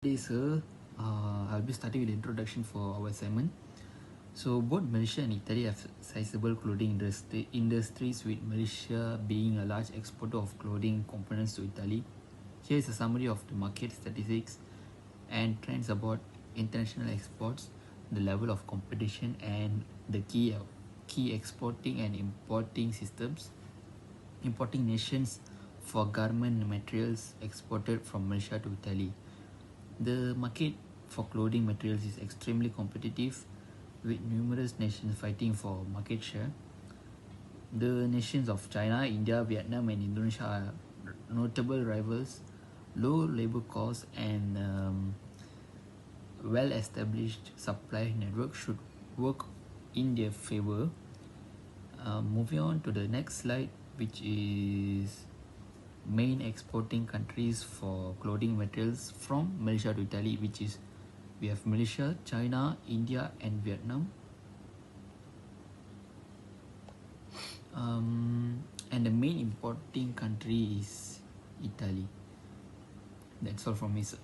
Today, sir, I'll be starting with the introduction for our assignment. So, both Malaysia and Italy have sizable clothing industries, with Malaysia being a large exporter of clothing components to Italy. Here is a summary of the market statistics and trends about international exports, the level of competition, and the key exporting and importing nations for garment materials exported from Malaysia to Italy. The market for clothing materials is extremely competitive, with numerous nations fighting for market share. The nations of China, India, Vietnam, and Indonesia are notable rivals. Low labor costs and well established supply network should work in their favor. Moving on to the next slide, which is main exporting countries for clothing materials from Malaysia to Italy, which is we have Malaysia, China, India, and Vietnam. And the main importing country is Italy. That's all from me, sir.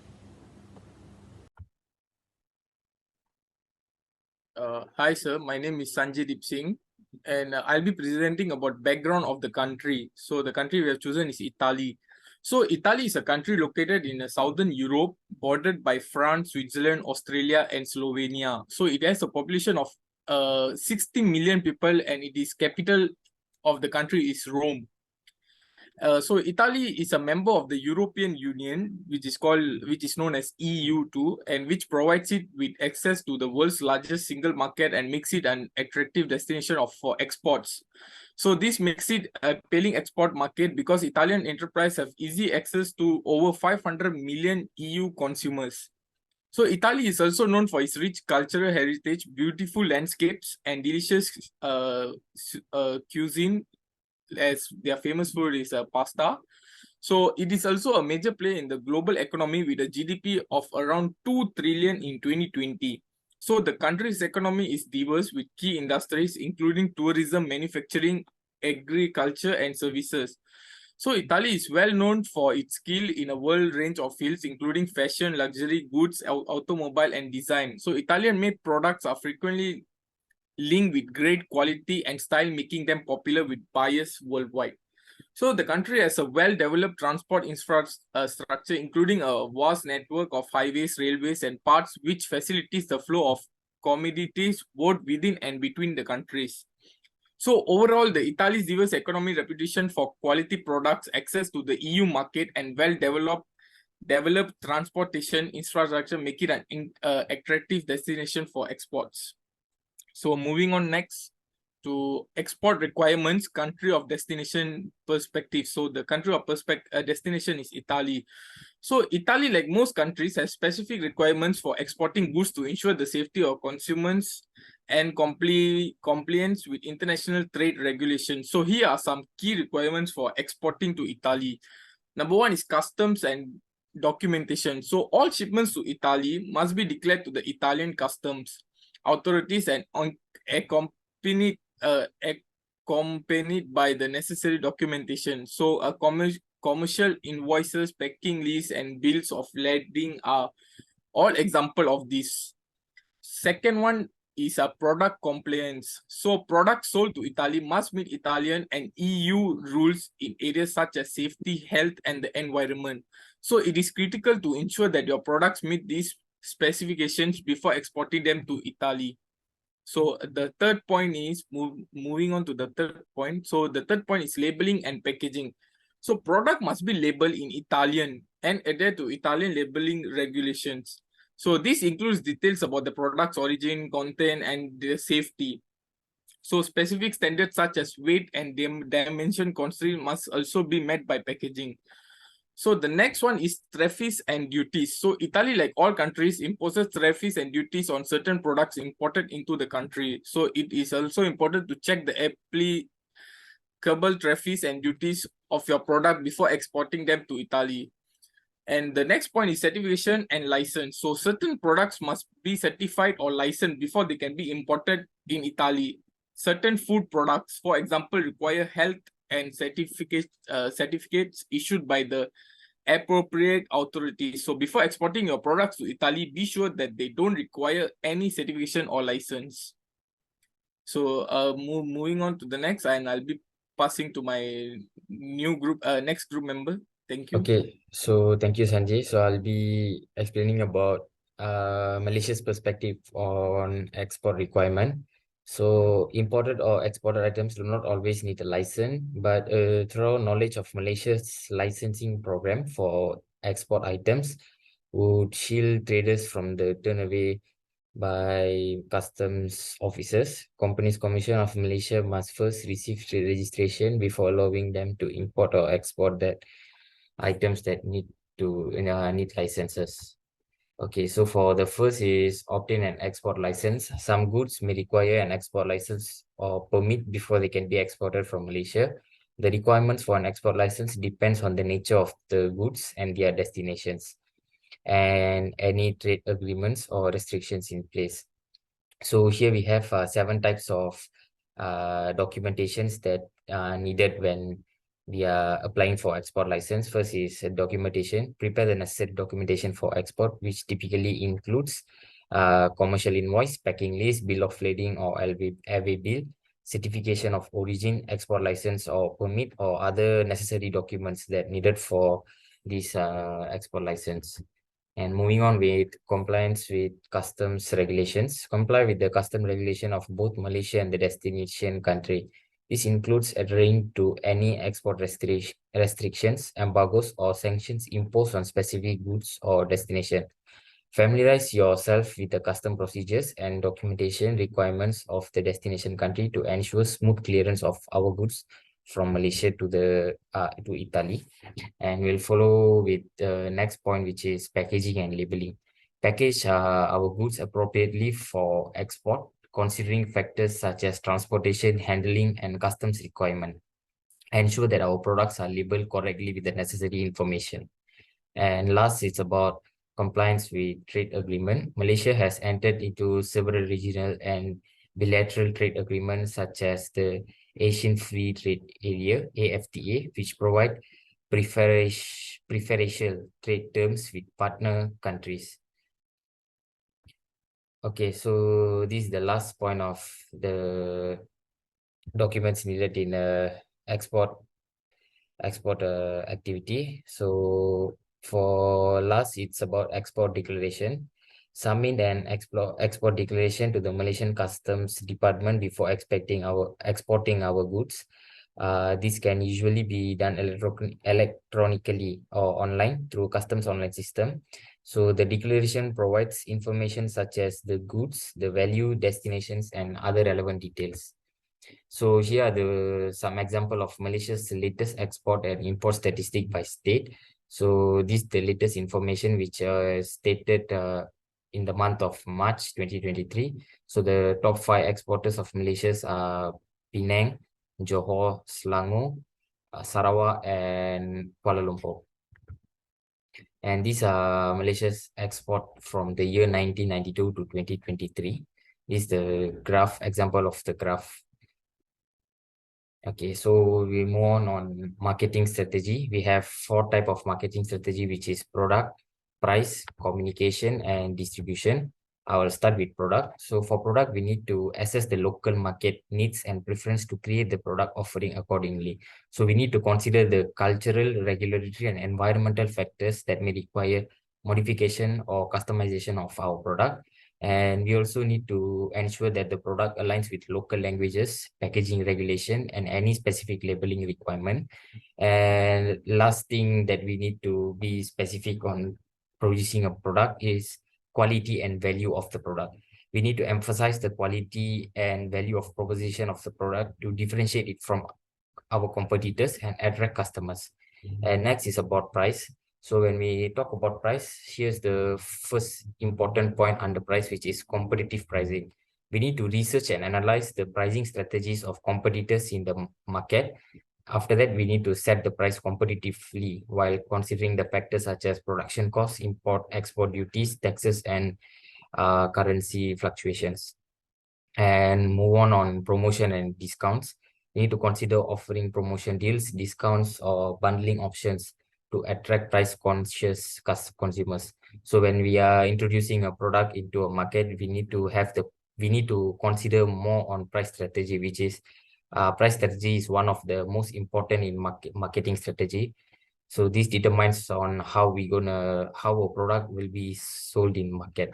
Hi sir, my name is Sanjay Deep Singh, and I'll be presenting about background of the country. So the country we have chosen is Italy. So Italy is a country located in southern Europe, bordered by France, Switzerland, Australia, and Slovenia. So it has a population of 60 million people, and it is capital of the country is Rome. So Italy is a member of the European Union, which is known as EU2, and which provides it with access to the world's largest single market and makes it an attractive destination for exports. So this makes it a appealing export market because Italian enterprises have easy access to over 500 million EU consumers. So Italy is also known for its rich cultural heritage, beautiful landscapes, and delicious cuisine, as their famous food is pasta. So it is also a major player in the global economy with a GDP of around 2 trillion in 2020. So the country's economy is diverse with key industries including tourism, manufacturing, agriculture, and services. So Italy is well known for its skill in a wide range of fields including fashion, luxury goods, automobile, and design. So Italian made products are frequently linked with great quality and style, making them popular with buyers worldwide. So the country has a well-developed transport infrastructure, including a vast network of highways, railways, and parts, which facilitates the flow of commodities both within and between the countries. So overall, the Italy's diverse economic reputation for quality products, access to the EU market, and well-developed transportation infrastructure make it an attractive destination for exports. So moving on next to export requirements, country of destination perspective. So the country of destination is Italy. So Italy, like most countries, has specific requirements for exporting goods to ensure the safety of consumers and compliance with international trade regulations. So here are some key requirements for exporting to Italy. Number one is customs and documentation. So all shipments to Italy must be declared to the Italian customs authorities and accompanied by the necessary documentation. So a commercial invoices, packing lists, and bills of lading are all example of this. Second one is a product compliance. So products sold to Italy must meet Italian and EU rules in areas such as safety, health, and the environment. So it is critical to ensure that your products meet these specifications before exporting them to Italy. So the third point is moving on to the third point. So the third point is labeling and packaging. So product must be labeled in Italian and adhere to Italian labeling regulations. So this includes details about the product's origin, content, and the safety. So specific standards such as weight and dimension constraint must also be met by packaging. So the next one is tariffs and duties. So Italy, like all countries, imposes tariffs and duties on certain products imported into the country. So it is also important to check the applicable tariffs and duties of your product before exporting them to Italy. And the next point is certification and license. So certain products must be certified or licensed before they can be imported in Italy. Certain food products, for example, require health and certificates issued by the appropriate authorities. So before exporting your products to Italy, be sure that they don't require any certification or license. So moving on to the next, and I'll be passing to my next group member. Thank you. Okay, so thank you, Sanjay. So I'll be explaining about Malaysia's perspective on export requirement. So imported or exported items do not always need a license, but a thorough knowledge of Malaysia's licensing program for export items would shield traders from the turnover by customs officers. Companies Commission of Malaysia must first receive trade registration before allowing them to import or export that items that need licenses. Okay, so for the first is obtain an export license. Some goods may require an export license or permit before they can be exported from Malaysia. The requirements for an export license depends on the nature of the goods and their destinations and any trade agreements or restrictions in place. So here we have 7 types of documentations that are needed when we are applying for export license. First is documentation. Prepare the necessary documentation for export, which typically includes commercial invoice, packing list, bill of lading or LV bill, certification of origin, export license or permit, or other necessary documents that needed for this export license. And moving on with compliance with customs regulations, comply with the custom regulation of both Malaysia and the destination country. This includes adhering to any export restrictions, embargoes, or sanctions imposed on specific goods or destination. Familiarize yourself with the custom procedures and documentation requirements of the destination country to ensure smooth clearance of our goods from Malaysia to Italy. And we'll follow with the next point, which is packaging and labeling. Package our goods appropriately for export, considering factors such as transportation, handling, and customs requirement. Ensure that our products are labeled correctly with the necessary information. And last, it's about compliance with trade agreement. Malaysia has entered into several regional and bilateral trade agreements, such as the Asian Free Trade Area, AFTA, which provide preferential trade terms with partner countries. Okay, so this is the last point of the documents needed in export activity. So for last, it's about export declaration. Submit an export declaration to the Malaysian Customs Department before exporting our goods. This can usually be done electronically or online through customs online system. So the declaration provides information such as the goods, the value, destinations, and other relevant details. So here are some example of Malaysia's latest export and import statistic by state. So this is the latest information which stated in the month of March 2023. So the top 5 exporters of Malaysia's are Penang, Johor, Selangor, Sarawak, and Kuala Lumpur. And these are Malaysia's export from the year 1992 to 2023. This is the example of the graph. Okay, so we move on marketing strategy. We have 4 types of marketing strategy, which is product, price, communication, and distribution. I will start with product. So for product, we need to assess the local market needs and preference to create the product offering accordingly. So we need to consider the cultural, regulatory, and environmental factors that may require modification or customization of our product. And we also need to ensure that the product aligns with local languages, packaging regulation, and any specific labeling requirement. And last thing that we need to be specific on producing a product is quality and value of the product. We need to emphasize the quality and value of proposition of the product to differentiate it from our competitors and attract customers. And next is about price. So when we talk about price, here's the first important point under price, which is competitive pricing. We need to research and analyze the pricing strategies of competitors in the market. After that, we need to set the price competitively while considering the factors such as production costs, import, export duties, taxes, and currency fluctuations. And move on promotion and discounts. We need to consider offering promotion deals, discounts, or bundling options to attract price-conscious consumers. So when we are introducing a product into a market, we need to consider more on price strategy, which is price strategy is one of the most important in marketing strategy. So this determines on how a product will be sold in market.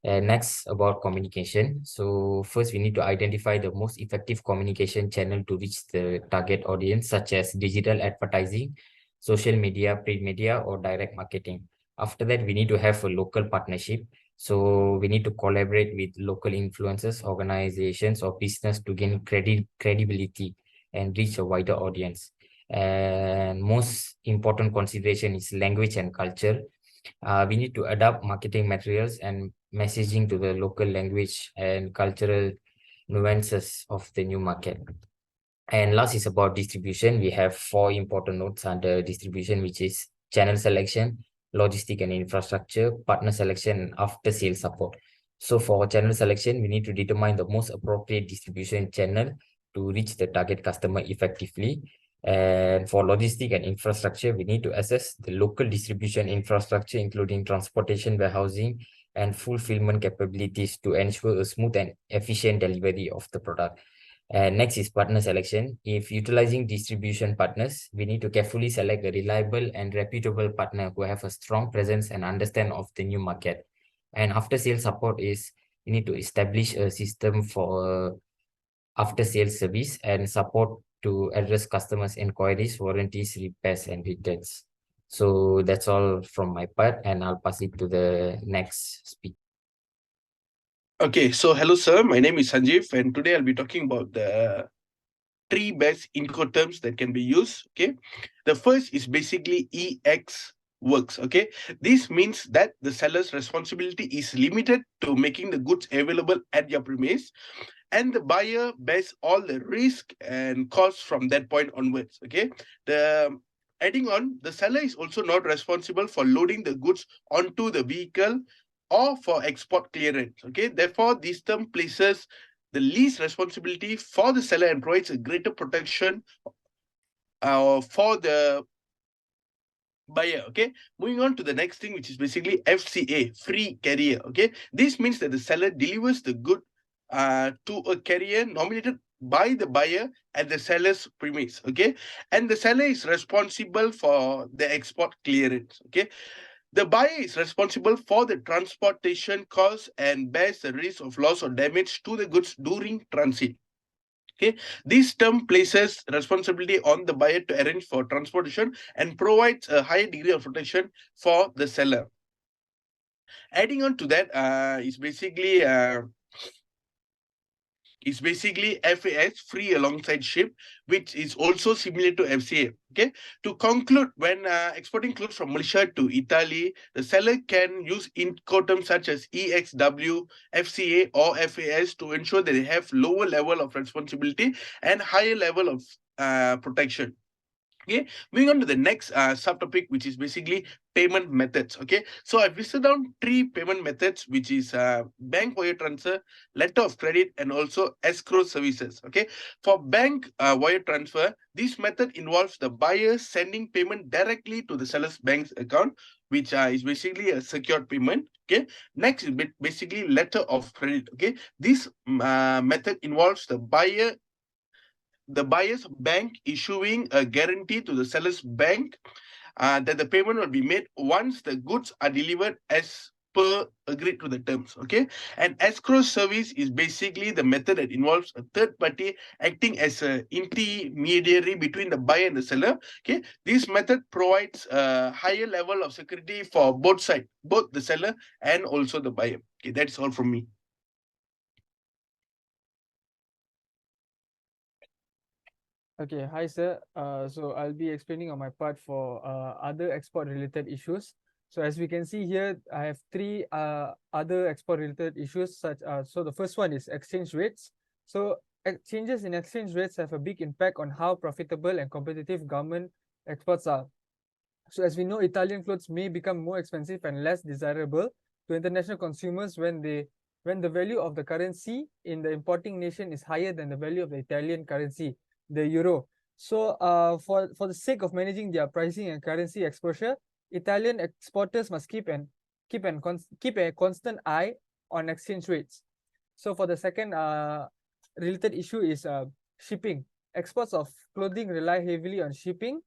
And next, about communication. So first, we need to identify the most effective communication channel to reach the target audience, such as digital advertising, social media, print media, or direct marketing. After that, we need to have a local partnership. So we need to collaborate with local influencers, organizations, or business to gain credibility and reach a wider audience. And most important consideration is language and culture. We need to adapt marketing materials and messaging to the local language and cultural nuances of the new market. And last is about distribution. We have 4 important notes under distribution, which is channel selection, logistic and infrastructure, partner selection, and after-sales support. So for channel selection, we need to determine the most appropriate distribution channel to reach the target customer effectively. And for logistic and infrastructure, we need to assess the local distribution infrastructure, including transportation, warehousing, and fulfillment capabilities to ensure a smooth and efficient delivery of the product. And next is partner selection. If utilizing distribution partners, we need to carefully select a reliable and reputable partner who have a strong presence and understand of the new market. And after sales support is we need to establish a system for after sales service and support to address customers' inquiries, warranties, repairs, and returns. So that's all from my part, and I'll pass it to the next speaker. Okay, so hello, sir. My name is Sanjeev, and today I'll be talking about the 3 best Incoterms that can be used. Okay, the first is basically EX works. Okay, this means that the seller's responsibility is limited to making the goods available at your premise, and the buyer bears all the risk and costs from that point onwards. Okay, adding on, the seller is also not responsible for loading the goods onto the vehicle or for export clearance. Okay, therefore, this term places the least responsibility for the seller and provides a greater protection for the buyer. Okay, moving on to the next thing, which is basically FCA, free carrier. Okay, this means that the seller delivers the good to a carrier nominated by the buyer at the seller's premise. Okay, and the seller is responsible for the export clearance. Okay, the buyer is responsible for the transportation costs and bears the risk of loss or damage to the goods during transit. Okay, this term places responsibility on the buyer to arrange for transportation and provides a higher degree of protection for the seller. Adding on to that is basically FAS, free alongside ship, which is also similar to FCA. Okay, to conclude, when exporting clothes from Malaysia to Italy, the seller can use Incoterms such as EXW, FCA, or FAS to ensure that they have lower level of responsibility and higher level of protection. Okay, moving on to the next subtopic, which is basically payment methods. Okay, so I've listed down 3 payment methods, which is bank wire transfer, letter of credit, and also escrow services. Okay, for bank wire transfer, this method involves the buyer sending payment directly to the seller's bank's account, which is basically a secured payment. Okay, next is basically letter of credit. Okay, this method involves the buyer's bank issuing a guarantee to the seller's bank that the payment will be made once the goods are delivered as per agreed to the terms. Okay, and escrow service is basically the method that involves a third party acting as an intermediary between the buyer and the seller. Okay, this method provides a higher level of security for both sides, both the seller and also the buyer. Okay, that's all from me. Okay, hi sir. So I'll be explaining on my part for other export related issues. So as we can see here, I have 3 other export related issues such so the first one is exchange rates. So changes in exchange rates have a big impact on how profitable and competitive government exports are. So as we know, Italian clothes may become more expensive and less desirable to international consumers when the value of the currency in the importing nation is higher than the value of the Italian currency, the euro. So for the sake of managing their pricing and currency exposure, Italian exporters must keep a constant eye on exchange rates. So for the second related issue is shipping. Exports of clothing rely heavily on shipping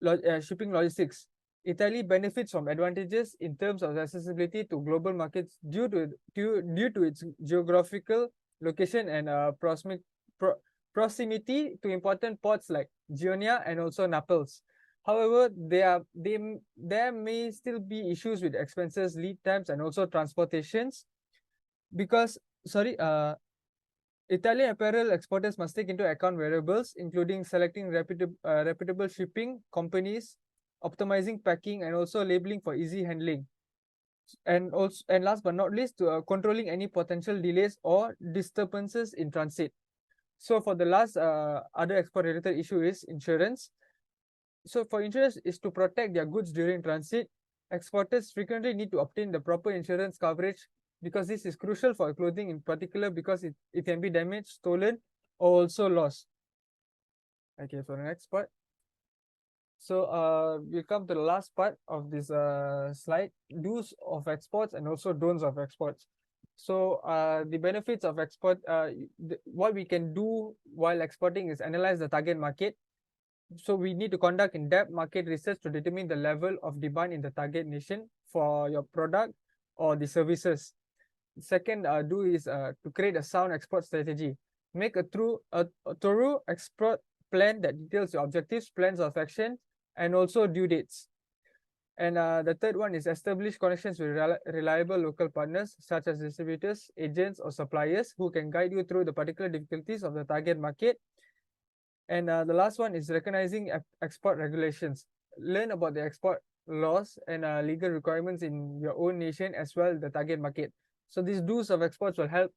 logistics. Italy benefits from advantages in terms of accessibility to global markets due to its geographical location and proximity to important ports like Gioia and also Naples. However, there may still be issues with expenses, lead times, and also transportations. Because Italian apparel exporters must take into account variables, including selecting reputable shipping companies, optimizing packing, and also labeling for easy handling. And last but not least, controlling any potential delays or disturbances in transit. So for the last other export related issue is insurance. So for insurance is to protect their goods during transit. Exporters frequently need to obtain the proper insurance coverage because this is crucial for clothing in particular because it can be damaged, stolen, or also lost. Okay, for the next part. So we come to the last part of this slide, do's of exports and also don'ts of exports. So the benefits of export, what we can do while exporting is analyze the target market. So we need to conduct in-depth market research to determine the level of demand in the target nation for your product or the services. Second, do is to create a sound export strategy. Make a thorough export plan that details your objectives, plans of action, and also due dates. And the third one is establish connections with reliable local partners such as distributors, agents, or suppliers who can guide you through the particular difficulties of the target market. And the last one is recognizing export regulations. Learn about the export laws and legal requirements in your own nation as well as the target market. So these do's of exports will help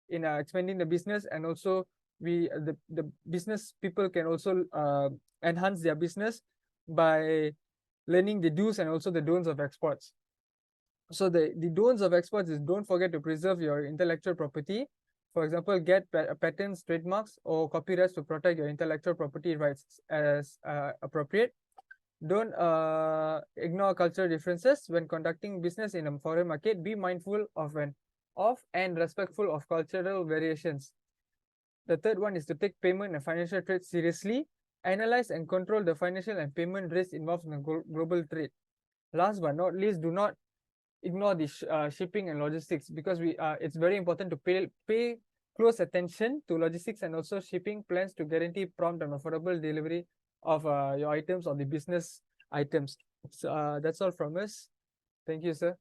in expanding the business, and also the business people can also enhance their business by learning the do's and also the don'ts of exports. So the don'ts of exports is don't forget to preserve your intellectual property. For example, get patents, trademarks, or copyrights to protect your intellectual property rights as appropriate. Don't ignore cultural differences when conducting business in a foreign market. Be mindful of and respectful of cultural variations. The third one is to take payment and financial trade seriously. Analyze and control the financial and payment risks involved in the global trade. Last but not least, do not ignore the shipping and logistics, because it's very important to pay close attention to logistics and also shipping plans to guarantee prompt and affordable delivery of your items or the business items. So that's all from us. Thank you, sir.